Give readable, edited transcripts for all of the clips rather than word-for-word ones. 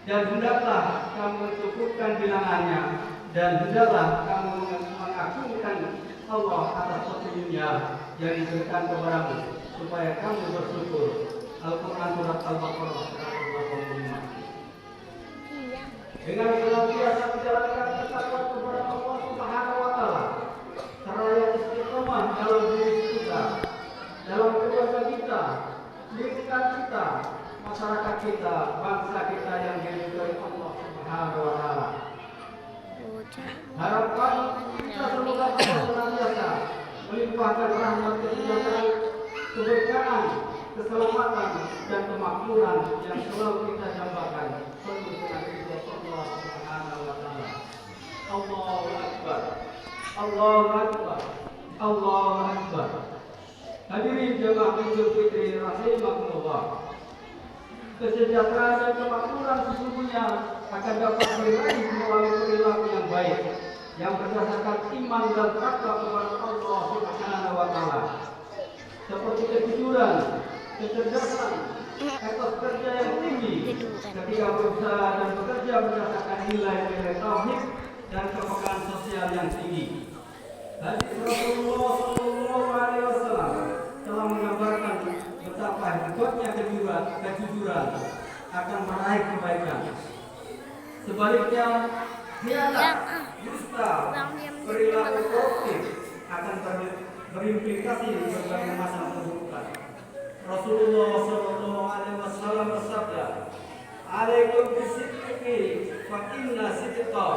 Dan hendaklah kamu mencukupkan bilangannya, dan hendaklah kamu mengagungkan Allah atas petunjuknya yang diberikan kepadamu, supaya kamu bersyukur. Al-Quran Surat Al-Baqarah 185. Dengan senantiasa menjalankan ketakwaan kepada Allah Subhanahu wa Ta'ala, seraya istiqomah dalam diri kita, dalam keluarga kita, lingkungan kita, masyarakat kita, bangsa kita yang diridhoi Allah Subhanahu wa Ta'ala. Harapan kita semoga Allah senantiasa melimpahkan rahmat kesejahteraan, keberkahan, keselamatan dan kemakmuran yang selalu kita dambakan penuh dengan ridho Allah Subhanahu wa Ta'ala. Allahu Akbar. Allahu Akbar. Allahu Akbar. Hadirin jemaah Idul Fitri rahimakumullah. Kesejahteraan dan kemakmuran sesungguhnya akan dapat diraih melalui perilaku yang baik, yang berdasarkan iman dan takwa kepada Allah Subhanahu wa Ta'ala, seperti kejujuran, kecerdasan, etos kerja yang tinggi, ketika berusaha dan bekerja berdasarkan nilai-nilai tauhid dan kepekaan sosial yang tinggi. Hadis Rasulullah SAW telah menggambarkan betapa hebatnya kejujuran akan meraih kebaikan. Sebaliknya, khianat, dusta, perilaku koruptif akan berimplikasi berbagai macam keburukan. Rasulullah SAW bersabda, "Alaikum bisidqi fa inna sidqa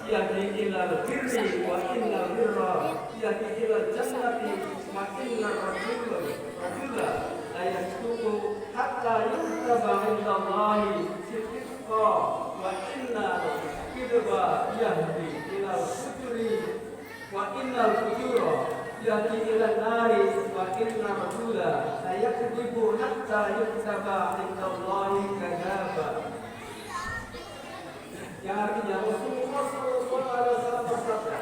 yahdi ilal birri wa inna birra yahdi ilal jannati wa inna rajula la yasduqu hatta yuktaba indallahi sidqa wa inna kidba yahdi ilal fujuri wa innal fujura yahdi ilal nari wa inna rajula la yakdibu hatta yuktaba indallahi kadzaba." Yang artinya Rasulullah SAW bersabda,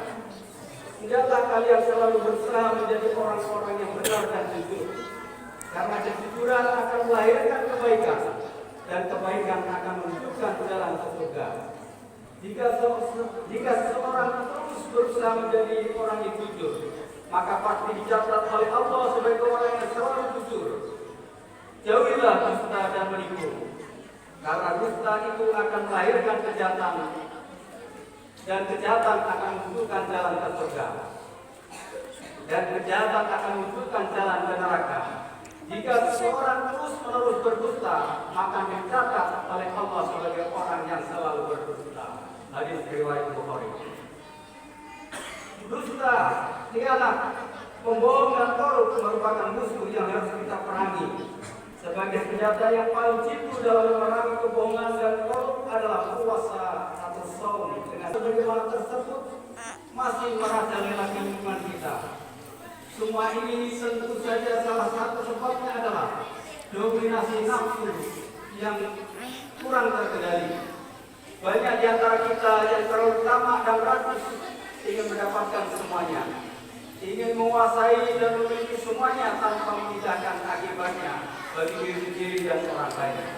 "Tidaklah kalian selalu berusaha menjadi orang-orang yang benar dan jujur, karena kejujuran akan melahirkan kebaikan, dan kebaikan akan menunjukkan jalan ke surga. Jika seseorang terus berusaha menjadi orang yang jujur, maka pasti dicatat oleh Allah sebagai orang yang selalu jujur. Jauhilah dusta dan menipu, karena dusta itu akan melahirkan kejahatan, dan kejahatan akan menunjukkan jalan ke surga, dan kejahatan akan menunjukkan jalan ke neraka. Jika seseorang terus-menerus berdusta, maka dicatat oleh Allah sebagai orang yang selalu berdusta." Hadis riwayat Bukhari. Dusta, khianat, pembohong dan korup merupakan musuh yang harus kita perangi. Sebagai senjata yang paling jitu dalam memerangi kebohongan dan korup adalah puasa atau saum. Dengan sebagaimana tersebut masih merajalela lingkungan kita. Semua ini tentu saja salah satu sebabnya adalah dominasi nafsu yang kurang terkendali. Banyak di antara kita yang terlalu tamak dan rakus ingin mendapatkan semuanya, ingin menguasai dan memiliki semuanya tanpa memikirkan akibatnya bagi diri sendiri dan orang lain.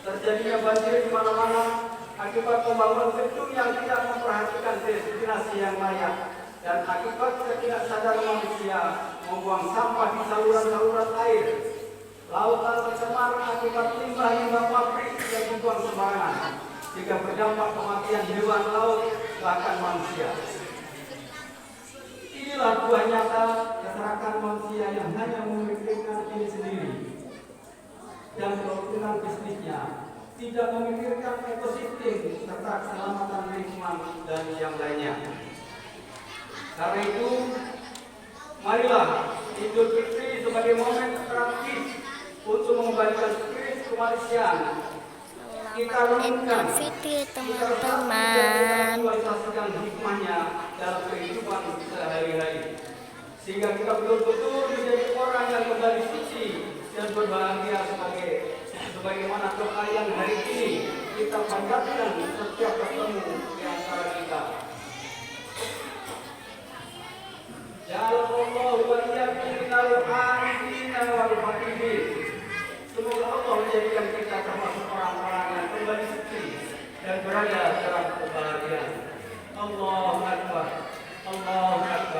Terjadinya banjir di mana-mana akibat pembangunan gedung yang tidak memperhatikan destinasi yang layak, dan akibat ketidaksadaran manusia membuang sampah di saluran-saluran air. Lautan tercemar akibat limbah-limbah pabrik yang dibuang sembarangan, jika berdampak kematian hewan laut bahkan manusia. Inilah buah nyata keserakan manusia yang hanya memikirkan diri sendiri dan keuntungan bisnisnya, tidak memikirkan ekosistem serta keselamatan lingkungan dan yang lainnya. Karena itu, marilah Idul Fitri sebagai momen strategis untuk mengembalikan spirit kemanusiaan. Kita renungkan, teman-teman, visualisasikan hikmahnya dalam kehidupan sehari-hari, sehingga kita betul-betul menjadi orang yang kembali suci dan berbahagia sebagaimana doa yang hari ini kita panjatkan setiap ketemu di antara kita. Ya Allah wa iyyakum minal arifina wal fatihin. Semoga Allah menjadikan kita termasuk orang-orang yang kembali berada dalam kebahagiaan. Allah